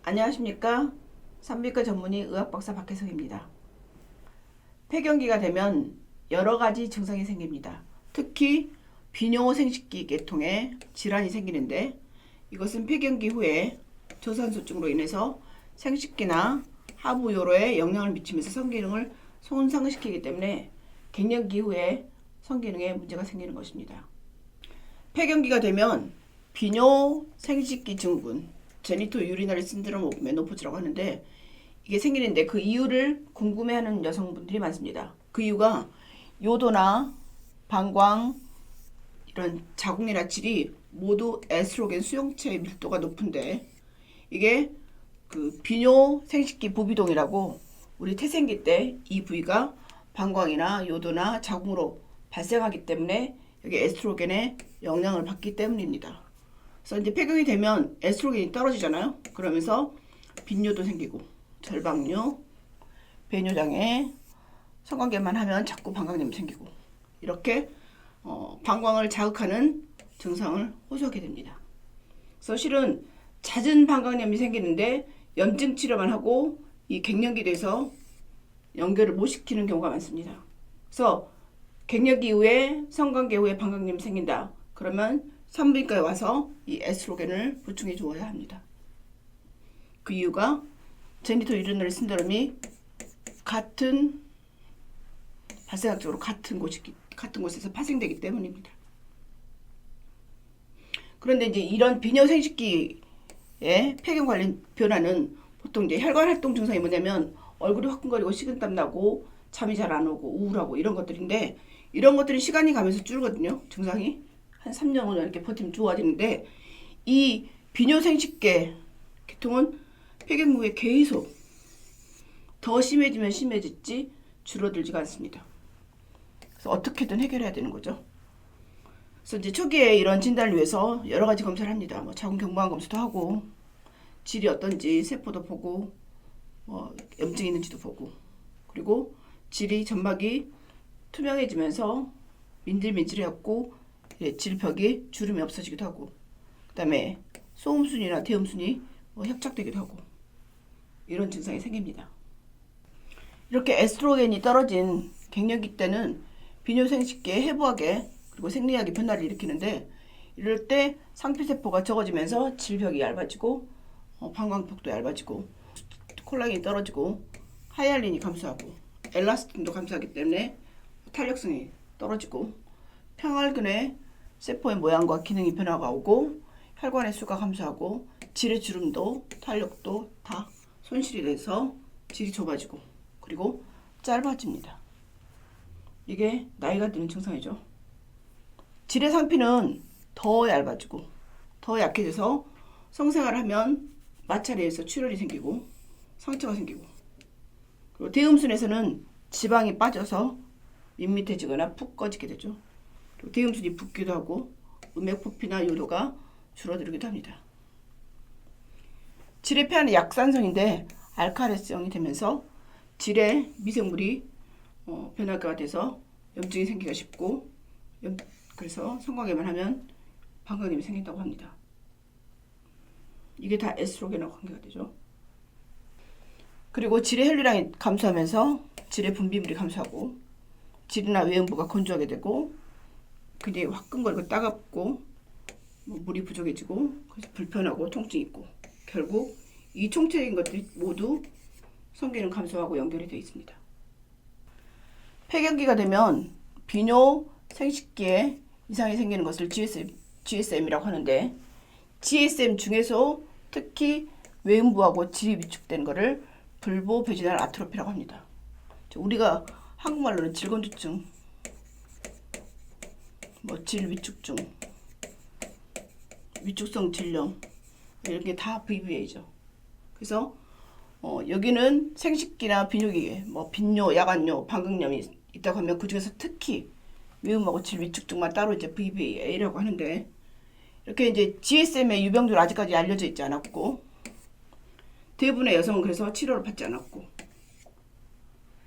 안녕하십니까. 산부인과 전문의 의학박사 박혜성입니다. 폐경기가 되면 여러 가지 증상이 생깁니다. 특히 비뇨 생식기 계통에 질환이 생기는데, 이것은 폐경기 후에 저산소증으로 인해서 생식기나 하부 요로에 영향을 미치면서 성기능을 손상시키기 때문에 갱년기 후에 성기능에 문제가 생기는 것입니다. 폐경기가 되면 비뇨 생식기 증후군, 제니토 유리너리 신드롬 오브 메노포즈라고 하는데, 이게 생기는데 그 이유를 궁금해하는 여성분들이 많습니다. 그 이유가 요도나 방광, 이런 자궁이나 질이 모두 에스트로겐 수용체 밀도가 높은데, 이게 그 비뇨 생식기 부비동이라고, 우리 태생기 때 이 부위가 방광이나 요도나 자궁으로 발생하기 때문에 여기 에스트로겐의 영향을 받기 때문입니다. 그래서 이제 폐경이 되면 에스트로겐이 떨어지잖아요. 그러면서 빈뇨도 생기고 절방뇨, 배뇨장애, 성관계만 하면 자꾸 방광염이 생기고, 이렇게 방광을 자극하는 증상을 호소하게 됩니다. 그래서 실은 잦은 방광염이 생기는데 염증 치료만 하고 이 갱년기 돼서 연결을 못 시키는 경우가 많습니다. 그래서 갱년기 이후에 성관계 후에 방광염이 생긴다. 그러면 산부인과에 와서 이 에스트로겐을 보충해 주어야 합니다. 그 이유가 제니토 유리너리 신드롬이 발생학적으로 같은 곳에서 발생되기 때문입니다. 그런데 이제 이런 비뇨 생식기의 폐경 관련 변화는 보통 이제 혈관 활동 증상이 뭐냐면 얼굴이 화끈거리고 식은땀 나고 잠이 잘 안 오고 우울하고 이런 것들인데, 이런 것들이 시간이 가면서 줄거든요. 증상이 한 3년 5년 이렇게 버티면 좋아지는데, 이 비뇨 생식계 계통은 폐경 후에 계속 더 심해지면 심해졌지 줄어들지가 않습니다. 그래서 어떻게든 해결해야 되는 거죠. 그래서 이제 초기에 이런 진단을 위해서 여러 가지 검사를 합니다. 뭐 자궁 경부암 검사도 하고, 질이 어떤지 세포도 보고, 염증이 있는지도 보고, 그리고 질이 점막이 투명해지면서 민질민질해갖고 질벽이 주름이 없어지기도 하고, 그 다음에 소음순이나 대음순이 협착되기도 하고, 이런 증상이 생깁니다. 이렇게 에스트로겐이 떨어진 갱년기 때는 비뇨생식기의 해부학에 그리고 생리학의 변화를 일으키는데, 이럴 때 상피세포가 적어지면서 질벽이 얇아지고 방광벽도 얇아지고 콜라겐이 떨어지고 하이알린이 감소하고 엘라스틴도 감소하기 때문에 탄력성이 떨어지고 평활근의 세포의 모양과 기능이 변화가 오고 혈관의 수가 감소하고 질의 주름도 탄력도 다 손실이 돼서 질이 좁아지고 그리고 짧아집니다. 이게 나이가 드는 증상이죠. 질의 상피는 더 얇아지고 더 약해져서 성생활을 하면 마찰에서 출혈이 생기고 상처가 생기고, 그리고 대음순에서는 지방이 빠져서 밋밋해지거나 푹 꺼지게 되죠. 그리고 대음순이 붓기도 하고 음액부피나 요도가 줄어들기도 합니다. 질의 폐하는 약산성인데 알칼리성이 되면서 질의 미생물이 변화가 돼서 염증이 생기기가 쉽고, 그래서 성관계만 하면 방광염이 생긴다고 합니다. 이게 다 에스트로겐하고 관계가 되죠. 그리고 질의 혈류량이 감소하면서 질의 분비물이 감소하고 질이나 외음부가 건조하게 되고 굉장히 화끈거리고 따갑고 물이 부족해지고, 그래서 불편하고 통증이 있고, 결국 이 총체적인 것들이 모두 성기능 감소하고 연결이 되어 있습니다. 폐경기가 되면 비뇨 생식기에 이상이 생기는 것을 GSM이라고 하는데, GSM 중에서 특히 외음부하고 질이 위축되는 것을 불보베지널 아트로피라고 합니다. 우리가 한국말로는 질건조증, 질위축증, 위축성 질염, 이런 게 다 VBA죠. 그래서 여기는 생식기나 비뇨기에 빈뇨, 야간뇨, 방광염이 있다고 하면 그 중에서 특히 외음하고 질 위축증만 따로 이제 VBA라고 하는데, 이렇게 이제 GSM의 유병률 아직까지 알려져 있지 않았고, 대부분의 여성은 그래서 치료를 받지 않았고,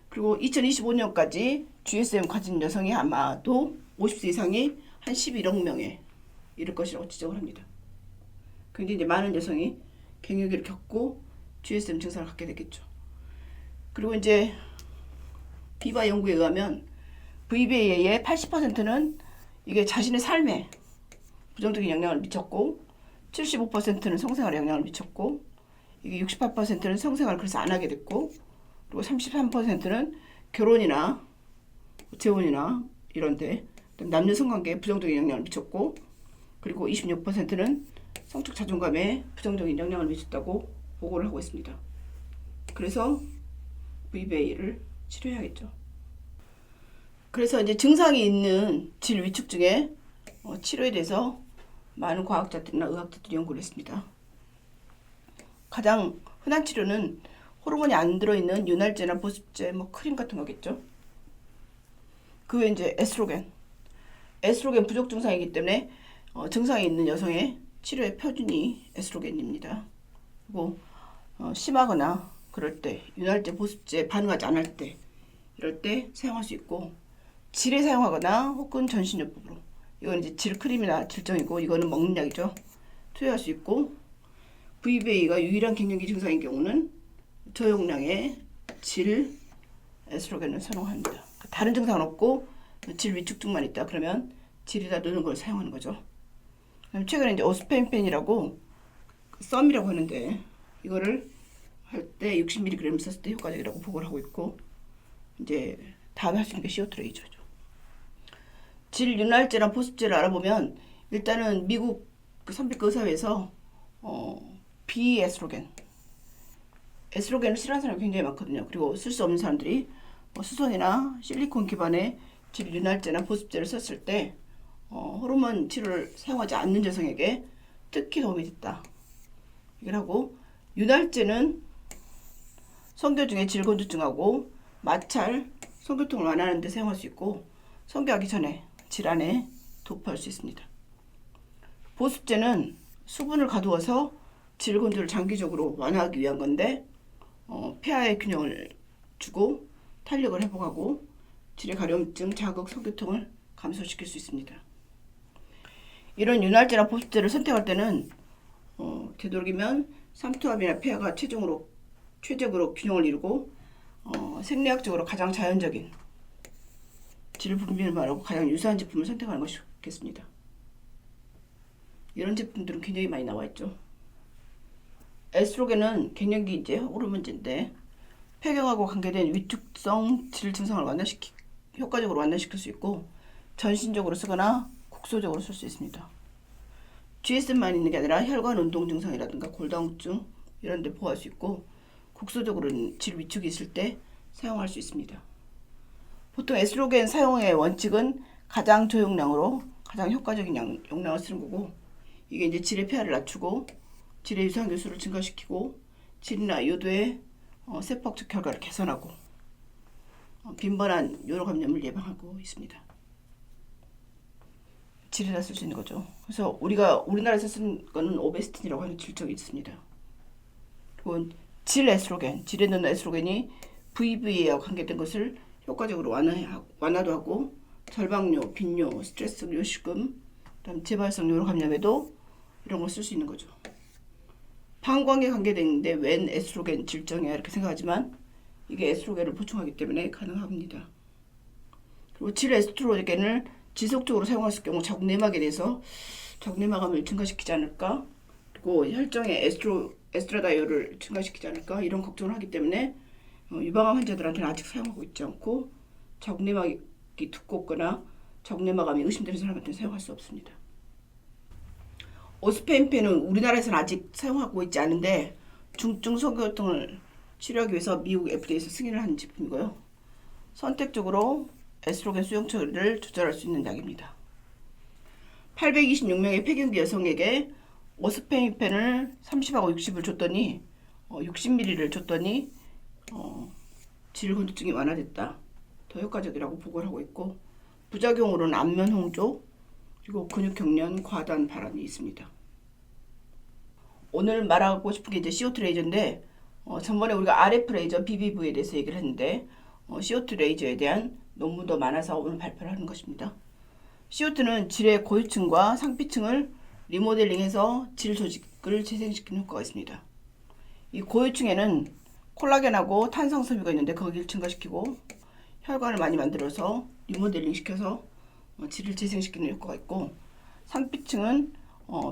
그리고 2025년까지 GSM 가진 여성이 아마도 50세 이상이 한 11억 명에 이를 것이라고 지적을 합니다. 굉장히 이제 많은 여성이 갱년기를 겪고 GSM 증상을 갖게 되겠죠. 그리고 이제 비바 연구에 의하면 VBA의 80%는 이게 자신의 삶에 부정적인 영향을 미쳤고 75%는 성생활에 영향을 미쳤고 이게 68%는 성생활을 그래서 안 하게 됐고 그리고 33%는 결혼이나 재혼이나 이런데 남녀 성관계에 부정적인 영향을 미쳤고 그리고 26%는 성적 자존감에 부정적인 영향을 미쳤다고 보고를 하고 있습니다. 그래서 VBA를 치료해야겠죠. 그래서 이제 증상이 있는 질 위축증의 치료에 대해서 많은 과학자들이나 의학자들이 연구를 했습니다. 가장 흔한 치료는 호르몬이 안 들어있는 윤활제나 보습제, 크림 같은 거겠죠. 그 외에 이제 에스트로겐 부족 증상이기 때문에 증상이 있는 여성의 치료의 표준이 에스트로겐입니다. 그리고 심하거나 그럴 때 윤활제, 보습제 반응하지 않을 때 이럴 때 사용할 수 있고 질에 사용하거나 혹은 전신요법으로 이건 이제 질크림이나 질정이고 이거는 먹는 약이죠. 투여할 수 있고 VBA가 유일한 갱년기 증상인 경우는 저용량의 질 에스트로겐을 선호합니다. 다른 증상은 없고 질 위축증만 있다 그러면 질에다 넣는 걸 사용하는 거죠. 최근에 이제 오스펜펜이라고 썸이라고 하는데 이거를 할 때 60mg 썼을 때 효과적이라고 보고를 하고 있고 이제 다음에 할 수 있는 게 시오트레이저죠. 질 윤활제랑 보습제를 알아보면 일단은 미국 선비과 의사회에서 비에스트로겐 에스트로겐을 싫어하는 사람이 굉장히 많거든요. 그리고 쓸 수 없는 사람들이 수선이나 실리콘 기반의 질 윤활제나 보습제를 썼을 때 호르몬 치료를 사용하지 않는 여성에게 특히 도움이 됐다. 이라고 윤활제는 성교 중에 질건조증하고 마찰, 성교통을 완화하는 데 사용할 수 있고 성교하기 전에 질환에 도포할 수 있습니다. 보습제는 수분을 가두어서 질건조를 장기적으로 완화하기 위한 건데 폐하의 균형을 주고 탄력을 회복하고 질의 가려움증, 자극, 성교통을 감소시킬 수 있습니다. 이런 윤활제나 보습제를 선택할 때는 되도록이면 삼투압이나 폐하가 최적으로 균형을 이루고 생리학적으로 가장 자연적인 질 분비를 말하고 가장 유사한 제품을 선택하는 것이 좋겠습니다. 이런 제품들은 굉장히 많이 나와 있죠. 에스트로겐은 갱년기 이제 호르몬제인데 폐경하고 관계된 위축성 질 증상을 효과적으로 완화시킬 수 있고 전신적으로 쓰거나 국소적으로 쓸 수 있습니다. GSM만 있는 게 아니라 혈관 운동 증상이라든가 골다공증 이런 데 보호할 수 있고 국소적으로는 질 위축이 있을 때 사용할 수 있습니다. 보통 에스트로겐 사용의 원칙은 가장 저용량으로 가장 효과적인 용량을 쓰는 거고 이게 이제 질의 폐하를 낮추고 질의 유산균수를 증가시키고 질이나 요도의 세포학적 결과를 개선하고 빈번한 요로 감염을 예방하고 있습니다. 질에다 쓸 수 있는 거죠. 그래서 우리나라에서 쓴 거는 오베스틴이라고 하는 질적이 있습니다. 그리고 질 에스트로겐, 질에 넣는 에스트로겐이 VBA와 관계된 것을 효과적으로 완화도 하고 절박뇨, 빈뇨, 스트레스, 요실금, 그다음 재발성 요로 감염에도 이런 걸 쓸 수 있는 거죠. 방광에 관계되는데 웬 에스트로겐 질정이야 이렇게 생각하지만 이게 에스트로겐을 보충하기 때문에 가능합니다. 그리고 질 에스트로겐을 지속적으로 사용했을 경우 자국 내막에 대해서 자국 내막암을 증가시키지 않을까 그리고 혈정의 에스트라다이올을 증가시키지 않을까 이런 걱정을 하기 때문에 유방암 환자들한테는 아직 사용하고 있지 않고 자국 내막이 두껍거나 자국 내막암이 의심되는 사람한테는 사용할 수 없습니다. 오스펜펜은 우리나라에서는 아직 사용하고 있지 않은데 중증 성교통을 치료하기 위해서 미국 FDA에서 승인을 한 제품이고요. 선택적으로 에스트로겐 수용 처리를 조절할 수 있는 약입니다. 826명의 폐경기 여성에게 오스펜펜을 30하고 60을 줬더니 60ml를 줬더니 질건조증이 완화됐다. 더 효과적이라고 보고를 하고 있고 부작용으로는 안면 홍조 그리고 근육경련, 과단, 발환이 있습니다. 오늘 말하고 싶은 게 이제 CO2 레이저인데 전번에 우리가 RF 레이저, BBV에 대해서 얘기를 했는데 CO2 레이저에 대한 논문도 많아서 오늘 발표를 하는 것입니다. CO2는 질의 고유층과 상피층을 리모델링해서 질 조직을 재생시키는 효과가 있습니다. 이 고유층에는 콜라겐하고 탄성 섬유가 있는데 거기를 증가시키고 혈관을 많이 만들어서 리모델링 시켜서 질을 재생시키는 효과가 있고, 상피층은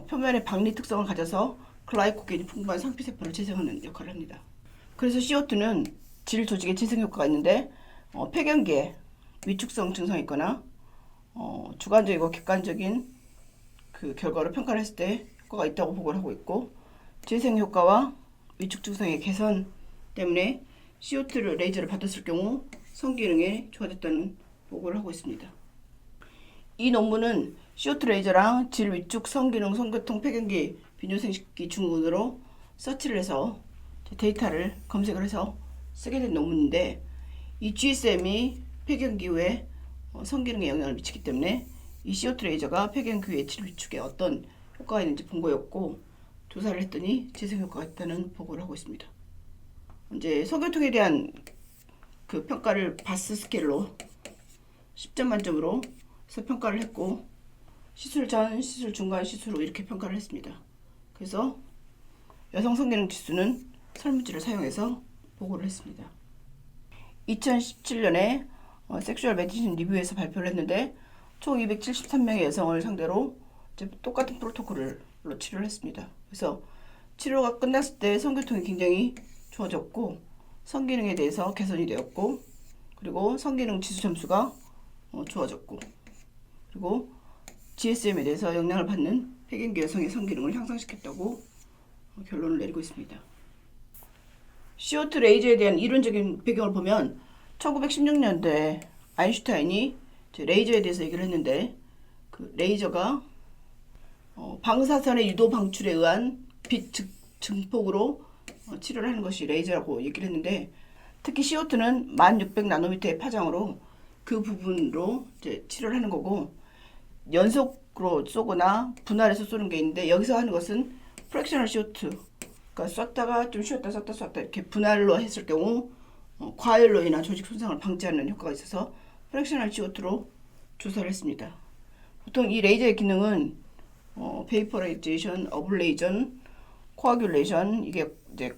표면의 박리 특성을 가져서 글라이코겐이 풍부한 상피세포를 재생하는 역할을 합니다. 그래서 CO2는 질 조직의 재생 효과가 있는데 폐경기에 위축성 증상이 있거나 주관적이고 객관적인 그 결과로 평가를 했을 때 효과가 있다고 보고를 하고 있고, 재생 효과와 위축 증상의 개선 때문에 CO2를 레이저를 받았을 경우 성기능에 좋아졌다는 보고를 하고 있습니다. 이 논문은 CO2 레이저랑 질 위축, 성기능, 성교통, 폐경기, 비뇨생식기 증후군으로 서치를 해서 데이터를 검색을 해서 쓰게 된 논문인데, 이 GSM이 폐경기 후에 성기능에 영향을 미치기 때문에 이 CO2 레이저가 폐경기 후에 질 위축에 어떤 효과가 있는지 본 거였고, 조사를 했더니 재생 효과가 있다는 보고를 하고 있습니다. 이제 성교통에 대한 그 평가를 바스 스케일로 10점 만점으로 해서 평가를 했고, 시술 전, 시술 중간, 시술 후 이렇게 평가를 했습니다. 그래서 여성 성기능 지수는 설문지를 사용해서 보고를 했습니다. 2017년에 섹슈얼 메디신 리뷰에서 발표를 했는데 총 273명의 여성을 상대로 이제 똑같은 프로토콜로 치료를 했습니다. 그래서 치료가 끝났을 때 성교통이 굉장히 좋아졌고, 성기능에 대해서 개선이 되었고, 그리고 성기능 지수 점수가 좋아졌고, 그리고 GSM에 대해서 영향을 받는 폐경기 여성의 성기능을 향상시켰다고 결론을 내리고 있습니다. CO2 레이저에 대한 이론적인 배경을 보면 1916년도에 아인슈타인이 레이저에 대해서 얘기를 했는데, 그 레이저가 방사선의 유도 방출에 의한 빛 증폭으로 치료를 하는 것이 레이저라고 얘기를 했는데, 특히 CO2는 1600 나노미터의 파장으로 그 부분으로 이제 치료를 하는 거고, 연속으로 쏘거나 분할해서 쏘는 게 있는데, 여기서 하는 것은 프랙셔널 CO2, 그러니까 쐈다가 좀 쉬었다 쐈다 쐈다 이렇게 분할로 했을 경우 과열로 인한 조직 손상을 방지하는 효과가 있어서 프랙셔널 CO2로 조사를 했습니다. 보통 이 레이저의 기능은 베이퍼라이제이션, 어블레이전, 코아귤레이션, 이게 이제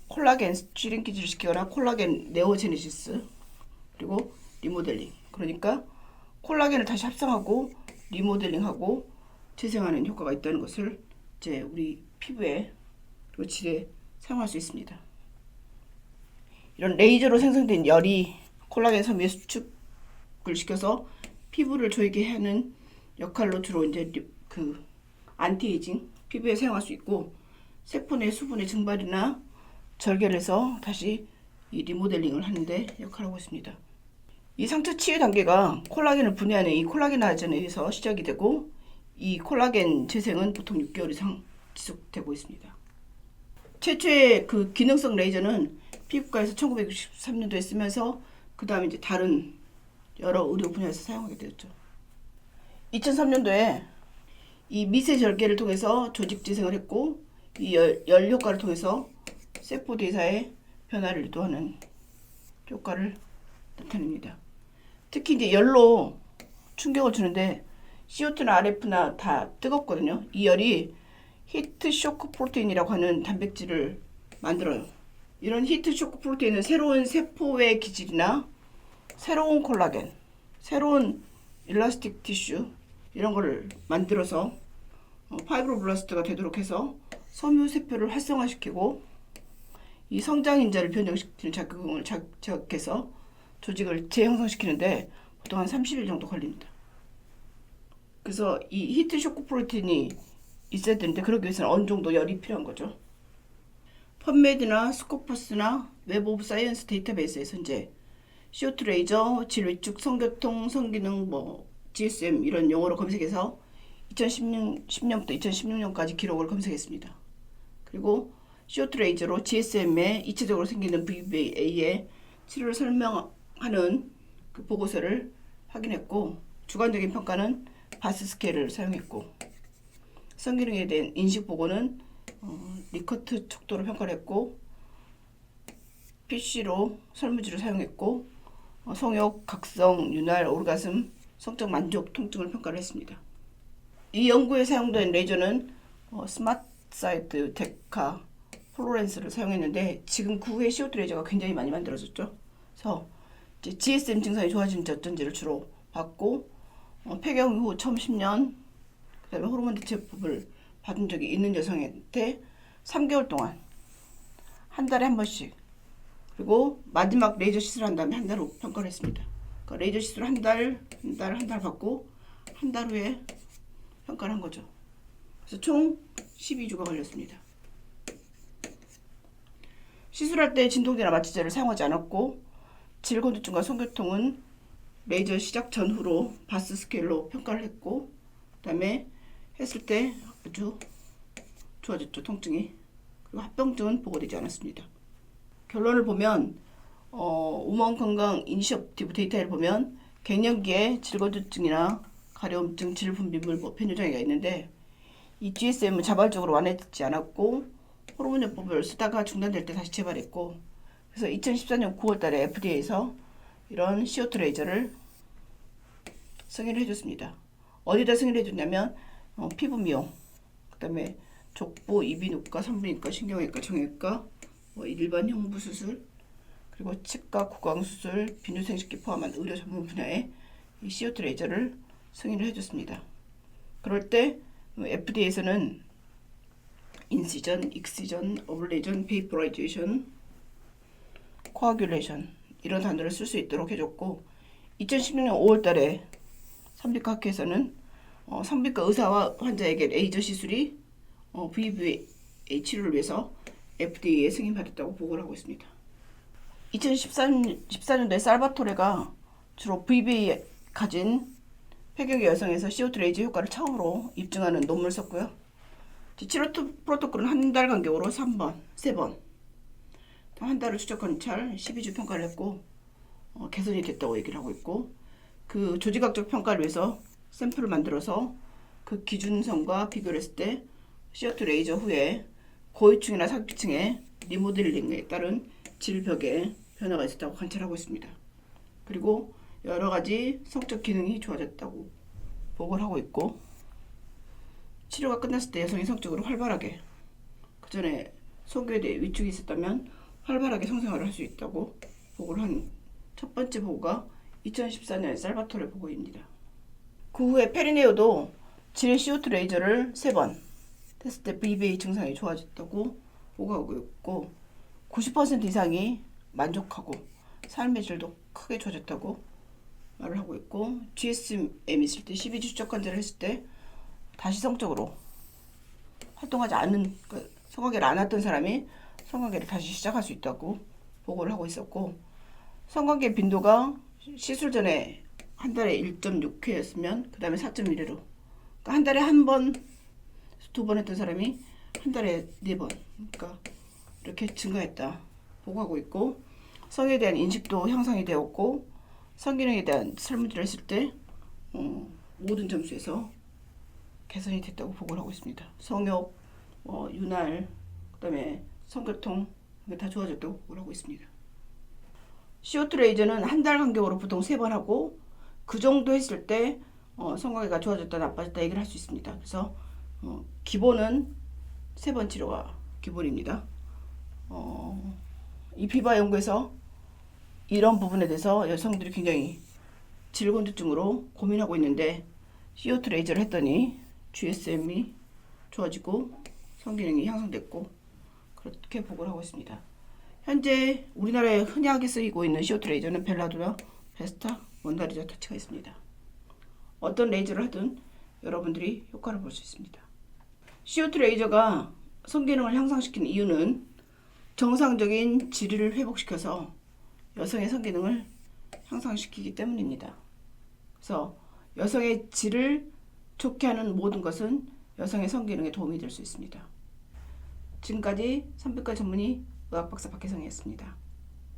콜라겐 슈링키지를 시키거나 콜라겐 네오제네시스, 그리고 리모델링. 그러니까 콜라겐을 다시 합성하고 리모델링하고 재생하는 효과가 있다는 것을 이제 우리 피부에 그리고 질에 사용할 수 있습니다. 이런 레이저로 생성된 열이 콜라겐 섬유의 수축을 시켜서 피부를 조이게 하는 역할로 주로 이제 그 안티에이징 피부에 사용할 수 있고, 세포 내 수분의 증발이나 절개를 해서 다시 이 리모델링을 하는데 역할을 하고 있습니다. 이 상처 치유 단계가 콜라겐을 분해하는 이 콜라겐아전에 의해서 시작이 되고, 이 콜라겐 재생은 보통 6개월 이상 지속되고 있습니다. 최초의 그 기능성 레이저는 피부과에서 1963년도에 쓰면서 그 다음에 이제 다른 여러 의료 분야에서 사용하게 되었죠. 2003년도에 이 미세 절개를 통해서 조직 재생을 했고, 이 열 효과를 통해서 세포 대사의 변화를 유도하는 효과를 나타냅니다. 특히 이제 열로 충격을 주는데 CO2나 RF나 다 뜨겁거든요. 이 열이 히트 쇼크 프로테인이라고 하는 단백질을 만들어요. 이런 히트 쇼크 프로테인은 새로운 세포의 기질이나 새로운 콜라겐, 새로운 일라스틱 티슈 이런 거를 만들어서 파이브로블라스트가 되도록 해서 섬유 세포를 활성화시키고, 이 성장 인자를 변형시키는 작용을 자극해서 조직을 재형성시키는데 보통 한 30일 정도 걸립니다. 그래서 이 히트 쇼크 프로테인이 있어야 되는데 그러기 위해서는 어느 정도 열이 필요한 거죠. 펀메드나 스코퍼스나 웹 오브 사이언스 데이터베이스에서 이제 CO2 레이저, 질 위축, 성교통, 성기능, GSM 이런 용어로 검색해서 2010년부터 2016년까지 기록을 검색했습니다. 그리고 CO2 레이저로 GSM에 이체적으로 생기는 VVA의 치료를 설명하는 그 보고서를 확인했고, 주관적인 평가는 바스 스케일을 사용했고, 성기능에 대한 인식 보고는 리커트 척도로 평가를 했고, PC로 설문지를 사용했고, 성욕, 각성, 윤활, 오르가슴, 성적 만족, 통증을 평가를 했습니다. 이 연구에 사용된 레이저는 스마트사이트, 데카, 플로렌스를 사용했는데 지금 그 후에 CO2 레이저가 굉장히 많이 만들어졌죠. 그래서 이제 GSM 증상이 좋아지는지 어쩐지를 주로 봤고 폐경 후 처음 10년 그다음에 호르몬 대체법을 받은 적이 있는 여성한테 3개월 동안 한 달에 한 번씩 그리고 마지막 레이저 시술한 다음에 한 달 후 평가를 했습니다. 그러니까 레이저 시술 한 달 받고 한 달 후에 평가를 한 거죠. 그래서 총 12주가 걸렸습니다. 시술할 때 진통제나 마취제를 사용하지 않았고 질곤두증과 성교통은 레이저 시작 전후로 바스 스케일로 평가를 했고 그다음에 했을 때 아주 좋아졌죠. 통증이. 그리고 합병증은 보고되지 않았습니다. 결론을 보면 우먼 건강 이니셔티브 데이터를 보면 갱년기에 질곤두증이나 가려움증, 질분비물, 편요장애가 있는데 이 GSM은 자발적으로 완화되지 않았고 호르몬요법을 쓰다가 중단될 때 다시 재발했고 그래서 2014년 9월달에 FDA에서 이런 CO2 레이저를 승인을 해줬습니다. 어디다 승인을 해줬냐면 피부 미용, 그 다음에 족부, 이비인후과, 산부인과, 신경외과, 정형외과, 일반 흉부 수술, 그리고 치과, 구강 수술, 비뇨생식기 포함한 의료 전문 분야에 이 CO2 레이저를 승인을 해줬습니다. 그럴 때 FDA에서는 인시전, 익시전, 어블레이션, 베이퍼라이제이션, 코아귤레이션 이런 단어를 쓸 수 있도록 해줬고 2016년 5월달에 산부인과 학회에서는 산부인과 의사와 환자에게 레이저 시술이 VVA 치료를 위해서 FDA에 승인받았다고 보고를 하고 있습니다. 2014년도에 살바토레가 주로 VVA 가진 폐경기 여성에서 CO2 레이저 효과를 처음으로 입증하는 논문을 썼고요. 치료 프로토콜은 한 달 간격으로 3번 한 달을 추적한 찰 12주 평가를 했고 개선이 됐다고 얘기를 하고 있고 그 조직학적 평가를 위해서 샘플을 만들어서 그 기준선과 비교를 했을 때 CO2 레이저 후에 고위층이나 상기층의 리모델링에 따른 질벽에 변화가 있었다고 관찰하고 있습니다. 그리고 여러 가지 성적 기능이 좋아졌다고 보고를 하고 있고 치료가 끝났을 때 여성이 성적으로 활발하게 그 전에 성교에 대해 위축이 있었다면 활발하게 성생활을 할 수 있다고 보고를 한 첫 번째 보고가 2014년 살바토레 보고입니다. 그 후에 페리네오도 질의 CO2 레이저를 3번 했을 때 VVA 증상이 좋아졌다고 보고하고 있고 90% 이상이 만족하고 삶의 질도 크게 좋아졌다고 말을 하고 있고 GSM 있을 때 12주 추적 관찰을 했을 때 다시 성적으로 활동하지 않는 성관계를 안 했던 사람이 성관계를 다시 시작할 수 있다고 보고를 하고 있었고 성관계 빈도가 시술 전에 한 달에 1.6회였으면 그 다음에 4.1회로 그러니까 한 달에 한 번, 2번 했던 사람이 한 달에 4번 그러니까 이렇게 증가했다 보고하고 있고 성에 대한 인식도 향상이 되었고 성기능에 대한 설문지를 했을 때 모든 점수에서 개선이 됐다고 보고를 하고 있습니다. 성욕, 윤활, 그 다음에 성교통 다 좋아졌다고 보고를 하고 있습니다. CO2 레이저는 한 달 간격으로 보통 3번 하고 그 정도 했을 때 성관계가 좋아졌다 나빠졌다 얘기를 할 수 있습니다. 그래서 기본은 3번 치료가 기본입니다. 이 비바 연구에서 이런 부분에 대해서 여성들이 굉장히 질곤두증으로 고민하고 있는데 CO2 레이저를 했더니 GSM이 좋아지고 성기능이 향상됐고 그렇게 보고를 하고 있습니다. 현재 우리나라에 흔하게 쓰이고 있는 CO2 레이저는 벨라도라, 베스타, 원다리자 터치가 있습니다. 어떤 레이저를 하든 여러분들이 효과를 볼 수 있습니다. CO2 레이저가 성기능을 향상시키는 이유는 정상적인 질을 회복시켜서 여성의 성기능을 향상시키기 때문입니다. 그래서 여성의 질을 좋게 하는 모든 것은 여성의 성기능에 도움이 될 수 있습니다. 지금까지 산부인과 전문의 의학박사 박혜성이었습니다.